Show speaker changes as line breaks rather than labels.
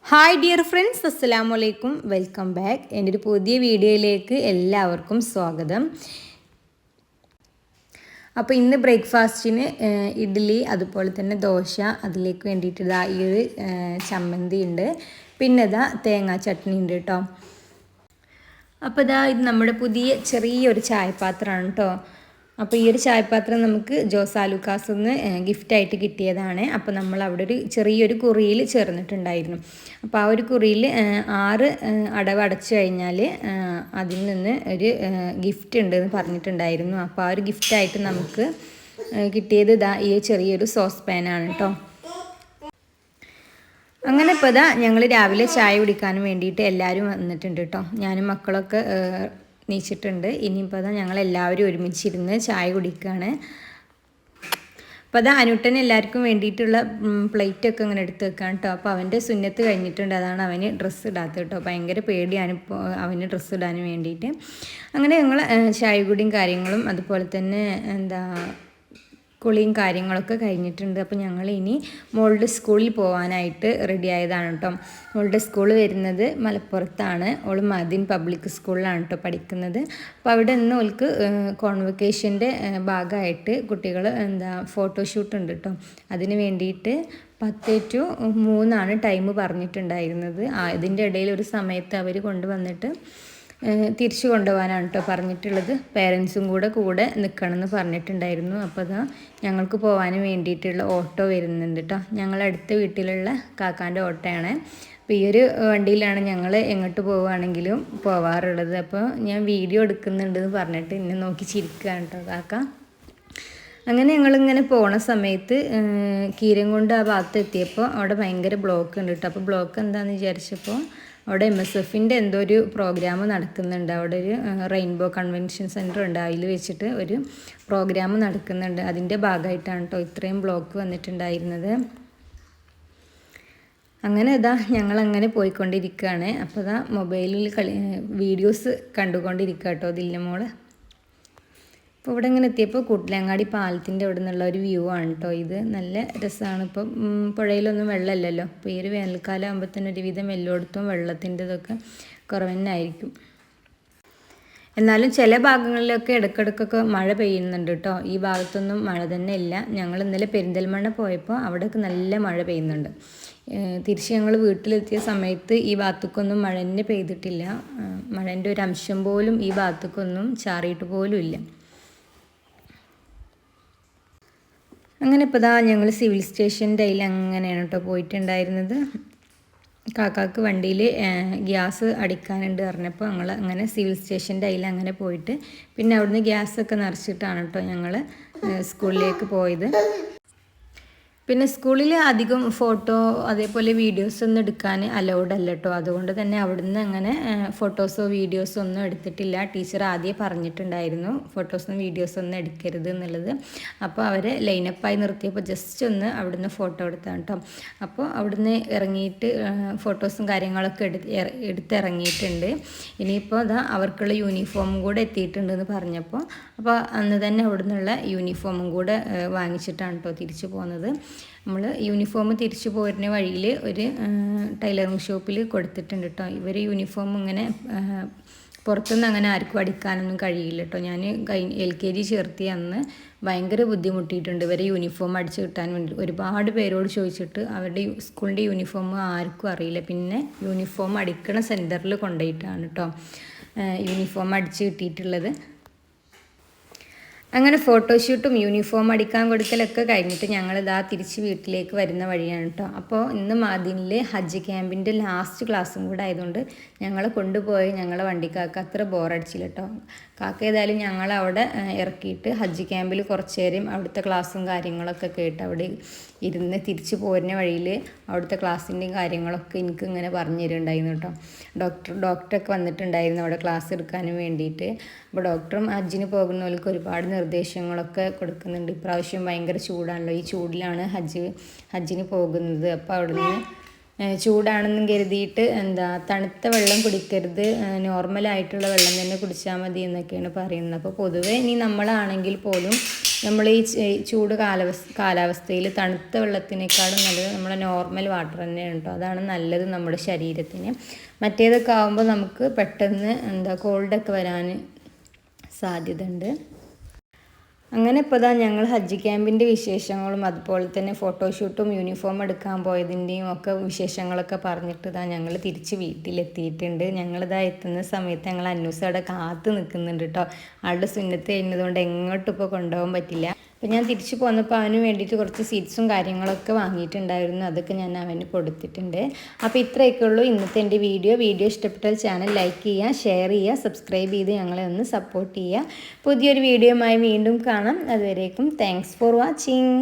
Hi dear friends, അസ്സലാമു അലൈക്കും. Welcome back. എൻ്റെ ഒരു പുതിയ വീഡിയോയിലേക്ക് എല്ലാവർക്കും സ്വാഗതം. അപ്പോൾ ഇന്ന് ബ്രേക്ക്ഫാസ്റ്റിന് ഇഡ്ഡലി, അതുപോലെ തന്നെ ദോശ, അതിലേക്ക് വേണ്ടിയിട്ട് ഇതാ ഈ ഒരു ചമ്മന്തി ഉണ്ട്, പിന്നെ ഇതാ തേങ്ങാ ചട്നി ഉണ്ട് കേട്ടോ. അപ്പോൾ ഇതാ ഇത് നമ്മുടെ പുതിയ ചെറിയൊരു ചായപാത്രമാണ് കേട്ടോ. അപ്പോൾ ഈ ഒരു ചായപാത്രം നമുക്ക് ജോസ് ആലുക്കാസിൽ നിന്ന് ഗിഫ്റ്റായിട്ട് കിട്ടിയതാണ്. അപ്പോൾ നമ്മൾ അവിടെ ഒരു ചെറിയൊരു കുറിയിൽ ചേർന്നിട്ടുണ്ടായിരുന്നു. അപ്പോൾ ആ ഒരു കുറിയിൽ 6 അടവ് അടച്ചു കഴിഞ്ഞാൽ അതിൽ നിന്ന് ഒരു ഗിഫ്റ്റ് ഉണ്ടെന്ന് പറഞ്ഞിട്ടുണ്ടായിരുന്നു. അപ്പോൾ ആ ഒരു ഗിഫ്റ്റായിട്ട് നമുക്ക് കിട്ടിയത് ഇതാ ഈ ചെറിയൊരു സോസ് പാനാണ് കേട്ടോ. അങ്ങനെ ഇപ്പോൾ ഇതാ ഞങ്ങൾ രാവിലെ ചായ കുടിക്കാനും വേണ്ടിയിട്ട് എല്ലാവരും വന്നിട്ടുണ്ട് കേട്ടോ. ഞാനും മക്കളൊക്കെ നീച്ചിട്ടുണ്ട്. ഇനിയിപ്പോൾ അതാ ഞങ്ങളെല്ലാവരും ഒരുമിച്ചിരുന്ന് ചായ കുടിക്കുകയാണ്. അപ്പോൾ അതാ അനുട്ടൻ എല്ലാവർക്കും വേണ്ടിയിട്ടുള്ള പ്ലേറ്റൊക്കെ ഇങ്ങനെ എടുത്ത് വെക്കുകയാണ് കേട്ടോ. അപ്പോൾ അവൻ്റെ സുന്നത്ത് കഴിഞ്ഞിട്ടുണ്ട്, അതാണ് അവന് ഡ്രസ്സ് ഇടാത്തത് കേട്ടോ. ഭയങ്കര പേടിയാണ് ഇപ്പോൾ അവന് ഡ്രസ്സ് ഇടാൻ വേണ്ടിയിട്ട്. അങ്ങനെ ഞങ്ങൾ ചായ കുടിയും കാര്യങ്ങളും അതുപോലെ തന്നെ കുളിയും കാര്യങ്ങളൊക്കെ കഴിഞ്ഞിട്ടുണ്ട്. അപ്പോൾ ഞങ്ങൾ ഇനി മോളുടെ സ്കൂളിൽ പോകാനായിട്ട് റെഡി ആയതാണ് കേട്ടോ. മോളുടെ സ്കൂൾ വരുന്നത് മലപ്പുറത്താണ്. ഓൾ മദീൻ പബ്ലിക് സ്കൂളിലാണ് കേട്ടോ പഠിക്കുന്നത്. അപ്പോൾ അവിടെ നിന്ന് ഓൾക്ക് കോൺവൊക്കേഷൻ്റെ ഭാഗമായിട്ട് കുട്ടികൾ ഫോട്ടോഷൂട്ട് ഉണ്ട് കേട്ടോ. അതിന് വേണ്ടിയിട്ട് 10 to 3 ടൈം പറഞ്ഞിട്ടുണ്ടായിരുന്നത്. ഇതിൻ്റെ ഇടയിൽ ഒരു സമയത്ത് അവർ കൊണ്ടുവന്നിട്ട് തിരിച്ചു കൊണ്ടുപോകാനാണ് കേട്ടോ പറഞ്ഞിട്ടുള്ളത്. പേരൻസും കൂടെ നിൽക്കണമെന്ന് പറഞ്ഞിട്ടുണ്ടായിരുന്നു. അപ്പോൾ അതാ ഞങ്ങൾക്ക് പോകാൻ വേണ്ടിയിട്ടുള്ള ഓട്ടോ വരുന്നുണ്ട് കേട്ടോ. ഞങ്ങളടുത്ത വീട്ടിലുള്ള കാക്കാൻ്റെ ഓട്ടോയാണ്. അപ്പോൾ ഈ ഒരു വണ്ടിയിലാണ് ഞങ്ങൾ എങ്ങോട്ട് പോവുകയാണെങ്കിലും പോവാറുള്ളത്. അപ്പോൾ ഞാൻ വീഡിയോ എടുക്കുന്നുണ്ടെന്ന് പറഞ്ഞിട്ട് എന്നെ നോക്കി ചിരിക്കുകയാണ് കേട്ടോ കാക്ക. അങ്ങനെ ഞങ്ങളിങ്ങനെ പോണ സമയത്ത് കീരംകുണ്ട് ആ ഭാഗത്ത് എത്തിയപ്പോൾ അവിടെ ഭയങ്കര ബ്ലോക്ക് ഉണ്ട് കേട്ടോ. അപ്പോൾ ബ്ലോക്ക് എന്താണെന്ന് വിചാരിച്ചപ്പോൾ അവിടെ MSFൻ്റെ എന്തോ ഒരു പ്രോഗ്രാം നടക്കുന്നുണ്ട്. അവിടെ ഒരു റെയിൻബോ കൺവെൻഷൻ സെൻറ്റർ ഉണ്ട്, അതിൽ വെച്ചിട്ട് ഒരു പ്രോഗ്രാം നടക്കുന്നുണ്ട്. അതിൻ്റെ ഭാഗമായിട്ടാണ് കേട്ടോ ഇത്രയും ബ്ലോക്ക് വന്നിട്ടുണ്ടായിരുന്നത്. അങ്ങനെ ഇതാ ഞങ്ങളങ്ങനെ പോയിക്കൊണ്ടിരിക്കുകയാണ്. അപ്പോൾ ഇതാ മൊബൈലിൽ വീഡിയോസ് കണ്ടുകൊണ്ടിരിക്കുക കേട്ടോ ദില്ല മോള്. അപ്പോൾ ഇവിടെ ഇങ്ങനെ എത്തിയപ്പോൾ കൂട്ടിലങ്ങാടി പാലത്തിൻ്റെ അവിടെ നിന്നുള്ള ഒരു വ്യൂ ആണ് കേട്ടോ. ഇത് നല്ല രസമാണ്. ഇപ്പം പുഴയിലൊന്നും വെള്ളമില്ലല്ലോ. അപ്പോൾ ഈ ഒരു വേനൽക്കാലം ആകുമ്പോൾ തന്നെ ഒരുവിധം എല്ലായിടത്തും വെള്ളത്തിൻ്റെ ഇതൊക്കെ കുറവ് തന്നെ ആയിരിക്കും. എന്നാലും ചില ഭാഗങ്ങളിലൊക്കെ ഇടയ്ക്കിടയ്ക്കൊക്കെ മഴ പെയ്യുന്നുണ്ട് കേട്ടോ. ഈ ഭാഗത്തൊന്നും മഴ തന്നെ ഇല്ല. ഞങ്ങൾ ഇന്നലെ പെരിന്തൽമണ്ണ പോയപ്പോൾ അവിടെയൊക്കെ നല്ല മഴ പെയ്യുന്നുണ്ട്. തിരിച്ച് ഞങ്ങൾ വീട്ടിലെത്തിയ സമയത്ത് ഈ ഭാഗത്തേക്കൊന്നും മഴ തന്നെ പെയ്തിട്ടില്ല. മഴേൻ്റെ ഒരു അംശം പോലും ഈ ഭാഗത്തേക്കൊന്നും ചാറിയിട്ട് പോലും ഇല്ല. അങ്ങനെ ഇപ്പോൾ ഇതാ ഞങ്ങൾ സിവിൽ സ്റ്റേഷൻ്റെ അതിൽ അങ്ങനെയാണ് കേട്ടോ പോയിട്ടുണ്ടായിരുന്നത്. കാക്കാക്ക് വണ്ടിയിൽ ഗ്യാസ് അടിക്കാനുണ്ട് പറഞ്ഞപ്പോൾ ഞങ്ങൾ അങ്ങനെ സിവിൽ സ്റ്റേഷൻ്റെ അതിൽ അങ്ങനെ പോയിട്ട് പിന്നെ അവിടുന്ന് ഗ്യാസൊക്കെ നിറച്ചിട്ടാണ് കേട്ടോ ഞങ്ങൾ സ്കൂളിലേക്ക് പോയത്. പിന്നെ സ്കൂളിൽ അധികം ഫോട്ടോ അതേപോലെ വീഡിയോസ് ഒന്നും എടുക്കാൻ അലൗഡ് അല്ല കേട്ടോ. അതുകൊണ്ട് തന്നെ അവിടുന്ന് അങ്ങനെ ഫോട്ടോസോ വീഡിയോസോ ഒന്നും എടുത്തിട്ടില്ല. ടീച്ചർ ആദ്യം പറഞ്ഞിട്ടുണ്ടായിരുന്നു ഫോട്ടോസും വീഡിയോസൊന്നും എടുക്കരുത് എന്നുള്ളത്. അപ്പോൾ അവരെ ലൈനപ്പായി നിർത്തിയപ്പോൾ ജസ്റ്റ് ഒന്ന് അവിടുന്ന് ഫോട്ടോ എടുത്താണ് കേട്ടോ. അപ്പോൾ അവിടുന്ന് ഇറങ്ങിയിട്ട് ഫോട്ടോസും കാര്യങ്ങളൊക്കെ എടുത്തിറങ്ങിയിട്ടുണ്ട്. ഇനിയിപ്പോൾ അതാ അവർക്കുള്ള യൂണിഫോമും കൂടെ എത്തിയിട്ടുണ്ടെന്ന് പറഞ്ഞപ്പോൾ അപ്പോൾ അന്ന് തന്നെ അവിടുന്നുള്ള യൂണിഫോമും കൂടെ വാങ്ങിച്ചിട്ടാണ് കേട്ടോ തിരിച്ചു പോകുന്നത്. നമ്മൾ യൂണിഫോം തിരിച്ചു പോരുന്ന വഴിയിൽ ഒരു ടൈലറിങ് ഷോപ്പിൽ കൊടുത്തിട്ടുണ്ട് കേട്ടോ. ഇവർ യൂണിഫോം ഇങ്ങനെ പുറത്തുനിന്ന് അങ്ങനെ ആർക്കും അടിക്കാനൊന്നും കഴിയില്ല കേട്ടോ. ഞാൻ LKG ചേർത്തിയ അന്ന് ഭയങ്കര ബുദ്ധിമുട്ടിയിട്ടുണ്ട് ഇവരെ യൂണിഫോം അടിച്ച് കിട്ടാൻ വേണ്ടി. ഒരുപാട് പേരോട് ചോദിച്ചിട്ട് അവരുടെ സ്കൂളിൻ്റെ യൂണിഫോം ആർക്കും അറിയില്ല. പിന്നെ യൂണിഫോം അടിക്കണ സെൻറ്ററിൽ കൊണ്ടുപോയിട്ടാണ് കേട്ടോ യൂണിഫോം അടിച്ച് കിട്ടിയിട്ടുള്ളത്. അങ്ങനെ ഫോട്ടോഷൂട്ടും യൂണിഫോം അടിക്കാൻ കൊടുക്കലൊക്കെ കഴിഞ്ഞിട്ട് ഞങ്ങളിതാ തിരിച്ച് വീട്ടിലേക്ക് വരുന്ന വഴിയാണ് കേട്ടോ. അപ്പോൾ ഇന്ന് മദീനിലെ ഹജ്ജ് ക്യാമ്പിൻ്റെ ലാസ്റ്റ് ക്ലാസ്സും കൂടെ ആയതുകൊണ്ട് ഞങ്ങളെ കൊണ്ടുപോയി ഞങ്ങളെ വണ്ടിക്കാക്ക് അത്ര ബോറടിച്ചില്ല കേട്ടോ. കാക്ക ഏതായാലും ഞങ്ങളവിടെ ഇറക്കിയിട്ട് ഹജ്ജ് ക്യാമ്പിൽ കുറച്ച് നേരം അവിടുത്തെ ക്ലാസ്സും കാര്യങ്ങളൊക്കെ കേട്ട് അവിടെ ഇരുന്ന് തിരിച്ച് പോരുന്ന വഴിയിൽ അവിടുത്തെ ക്ലാസ്സിൻ്റെയും കാര്യങ്ങളൊക്കെ എനിക്ക് ഇങ്ങനെ പറഞ്ഞു തരുന്നുണ്ടായിരുന്നു കേട്ടോ. ഡോക്ടറൊക്കെ വന്നിട്ടുണ്ടായിരുന്നു അവിടെ ക്ലാസ് എടുക്കാനും വേണ്ടിയിട്ട്. അപ്പോൾ ഡോക്ടറും ഹജ്ജിന് പോകുന്നവർക്ക് ഒരുപാട് നിർദ്ദേശങ്ങളൊക്കെ കൊടുക്കുന്നുണ്ട്. ഇപ്രാവശ്യം ഭയങ്കര ചൂടാണല്ലോ. ഈ ചൂടിലാണ് ഹജ്ജിന് പോകുന്നത്. അപ്പോൾ അവിടുന്ന് ചൂടാണെന്നും കരുതിയിട്ട് തണുത്ത വെള്ളം കുടിക്കരുത്, നോർമലായിട്ടുള്ള വെള്ളം തന്നെ കുടിച്ചാൽ മതി എന്നൊക്കെയാണ് പറയുന്നത്. അപ്പോൾ പൊതുവേ ഇനി നമ്മളാണെങ്കിൽ പോലും നമ്മൾ ഈ ചൂട് കാലാവസ്ഥയിൽ തണുത്ത വെള്ളത്തിനേക്കാളും നല്ലത് നമ്മളെ നോർമൽ വാട്ടർ തന്നെയാണ് കേട്ടോ. അതാണ് നല്ലത് നമ്മുടെ ശരീരത്തിന്. മറ്റേതൊക്കെ ആകുമ്പോൾ നമുക്ക് പെട്ടെന്ന് കോൾഡൊക്കെ വരാൻ സാധ്യത ഉണ്ട്. അങ്ങനെ ഇപ്പോൾ ഞങ്ങൾ ഹജ്ജ് ക്യാമ്പിൻ്റെ വിശേഷങ്ങളും അതുപോലെ തന്നെ ഫോട്ടോഷൂട്ടും യൂണിഫോം എടുക്കാൻ പോയതിൻ്റെയും ഒക്കെ വിശേഷങ്ങളൊക്കെ പറഞ്ഞിട്ട് ഞങ്ങൾ തിരിച്ച് വീട്ടിലെത്തിയിട്ടുണ്ട്. എത്തുന്ന സമയത്ത് ഞങ്ങൾ അന്നൂസ് അവിടെ കാത്ത് നിൽക്കുന്നുണ്ട് കേട്ടോ. ആളുടെ സുന്നത്ത് കഴിഞ്ഞതുകൊണ്ട് എങ്ങോട്ടും ഇപ്പോൾ കൊണ്ടുപോകാൻ പറ്റില്ല. അപ്പോൾ ഞാൻ തിരിച്ചു പോന്നപ്പോൾ അവന് വേണ്ടിയിട്ട് കുറച്ച് സീറ്റ്സും കാര്യങ്ങളൊക്കെ വാങ്ങിയിട്ടുണ്ടായിരുന്നു. അതൊക്കെ ഞാൻ അവന് കൊടുത്തിട്ടുണ്ട്. അപ്പോൾ ഇത്രയൊക്കെ ഉള്ളൂ ഇന്നത്തെ എൻ്റെ വീഡിയോ ഇഷ്ടപ്പെട്ടാൽ ചാനൽ ലൈക്ക് ചെയ്യുക, ഷെയർ ചെയ്യുക, സബ്സ്ക്രൈബ് ചെയ്ത് ഞങ്ങളെ ഒന്ന് സപ്പോർട്ട് ചെയ്യുക. പുതിയൊരു വീഡിയോയുമായി വീണ്ടും കാണാം. അതുവരേക്കും താങ്ക്സ് ഫോർ വാച്ചിങ്.